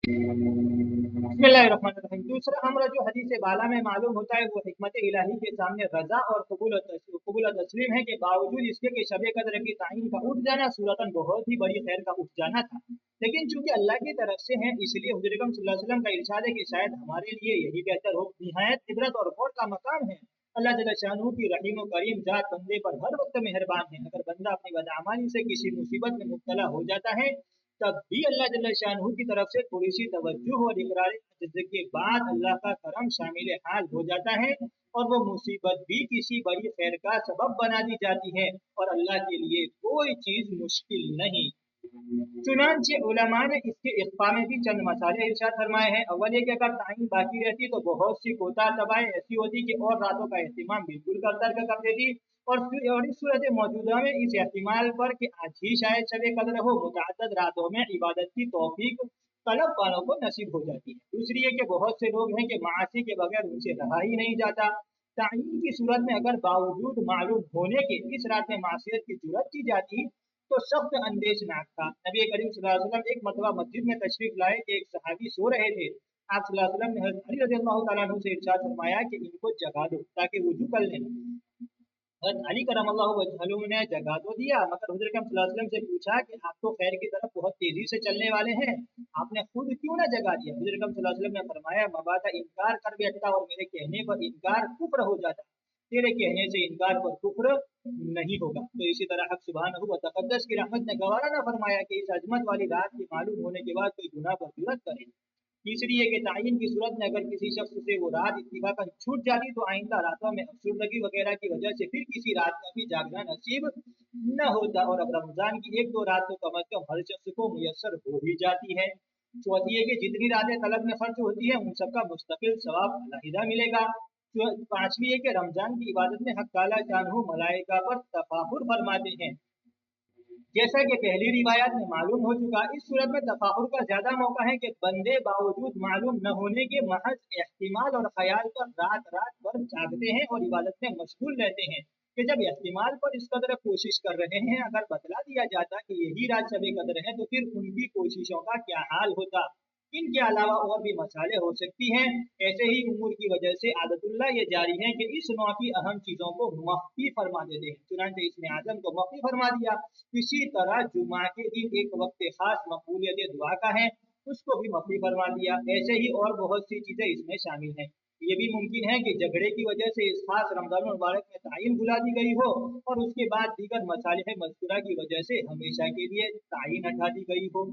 बिस्मिल्लाहिर्रहमानिर्रहीम। दूसरा अमर जो हदीस बाला में मालूम होता है वो हिकमत इलाही के सामने रजा और कबूल और तस्लीम है कि बावजूद इसके कि शब कदर की तायीन का उठ जाना सूरतन बहुत ही बड़ी खैर का उठ जाना था, लेकिन चूंकि अल्लाह की तरफ से है इसलिए हुज़ूर अकरम सल्लल्लाहु अलैहि वसल्लम का इरशाद है कि शायद हमारे लिए यही बेहतर हो। निहायत इबरत और गौर का मकाम है। अल्लाह जल्ल शानहू की रहीम और करीम जात बंदे पर हर वक्त मेहरबान है। अगर बंदा अपनी बदआमाली से किसी मुसीबत में मुब्तला हो जाता है तब भी अल्लाह जल्ल शानहू की तरफ से थोड़ी सी तवज्जो और इकरार अज्ज के बाद अल्लाह का करम शामिल हाल हो जाता है और वो मुसीबत भी किसी बड़ी खैर का सबब बना दी जाती है और अल्लाह के लिए कोई चीज मुश्किल नहीं। चुनांचे उलमा ने इसके इख्फा में भी चंद मसाले इरशाद फरमाए हैं। अव्वल ये कि अगर ताइन बाकी रहती तो बहुत सी कोता तबाह ऐसी होती कि और रातों का एहतिमाम बिल्कुल कर देती और इस सूरत मौजूदा में इस एहतिमाल पर कि आज ही शायद शबे कदर हो मुतअद्दिद रातों में इबादत की तौफीक तलब वालों को नसीब हो जाती है। दूसरी ये कि बहुत से लोग हैं कि मासी के बगैर उनसे रहा ही नहीं जाता। ताइन की सूरत में अगर बावजूद मालूम होने के इस रात में मासियत की जरूरत की जाती तो सख्त अंदेशनाक था। नबी करीम सल्लल्लाहु अलैहि वसल्लम एक मरतबा मस्जिद में तशरीफ लाए कि एक सहाबी सो रहे थे। आप सल्लल्लाहु अलैहि वसल्लम ने हज़रत अली रज़ियल्लाहु तआला अन्हु से इरशाद फरमाया कि इनको जगा दो ताकि वुजू कर लें। हज़रत अली करमल्लाहु वजहहु ने जगा तो दिया मगर हुज़ूर अकरम सल्लल्लाहु अलैहि वसल्लम से पूछा कि आप तो खैर की तरफ बहुत तेजी से चलने वाले हैं, आपने खुद क्यों ना जगा दिया। हुज़ूर अकरम सल्लल्लाहु अलैहि वसल्लम ने फरमाया मबादा इनकार कर बैठता और मेरे कहने पर इनकार कुफ्र हो जाता, तेरे कहने से इनकार पर कुफ्र नहीं होगा। तो इसी तरह हक सुभानहू व तक़द्दस की रहमत ने गवारा ना फरमाया कि इस अजमत वाली रात की मालूम होने के बाद कोई गुनाह पर जुरत करे। तीसरी है कि तायीन की सूरत में अगर किसी शख्स से वो रात इत्तिफाकन छूट जाती तो आइंदा रातों में अफसरदगी वगैरह की वजह से फिर किसी रात का भी जागना नसीब न होता और अब रमजान की एक दो रात तो कम अज कम हर शख्स को मुयसर हो ही जाती है। चौथी है कि जितनी रातें तलब में खर्च होती है उन सबका मुस्तकिल सवाब अलहदा मिलेगा। पांचवी है कि रमजान की इबादत में हक ताला जानहू मलाइका पर तफाहुर फरमाते हैं जैसा कि पहली रिवायत में मालूम हो चुका। इस सूरत में तफाहुर का ज्यादा मौका है कि बंदे बावजूद मालूम न होने के महज एहतिमाल और ख्याल पर रात रात भर जागते हैं और इबादत में मशगूल रहते हैं कि जब एहतिमाल पर इस कदर कोशिश कर रहे हैं अगर बतला दिया जाता कि यही रात शबे कदर है तो फिर उनकी कोशिशों का क्या हाल होता। इनके अलावा और भी मसाले हो सकती हैं। ऐसे ही उमूर की वजह से आदतुल्लाह ये जारी है कि इस नौ की अहम चीजों को मख्फी फरमा देते हैं, चुनांचे इसमें आजम को मख्फी फरमा दिया। इसी तरह जुमा के दिन एक वक्त खास मकबूलियत दुआ का है उसको भी मख्फी फरमा दिया। ऐसे ही और बहुत सी चीजें इसमें शामिल हैं। ये भी मुमकिन है कि झगड़े की वजह से इस खास रमजान मुबारक में तायीन भुला दी गई हो और उसके बाद दीगर मसाले मज़कूरा की वजह से हमेशा के लिए तायीन हटा दी गई हो।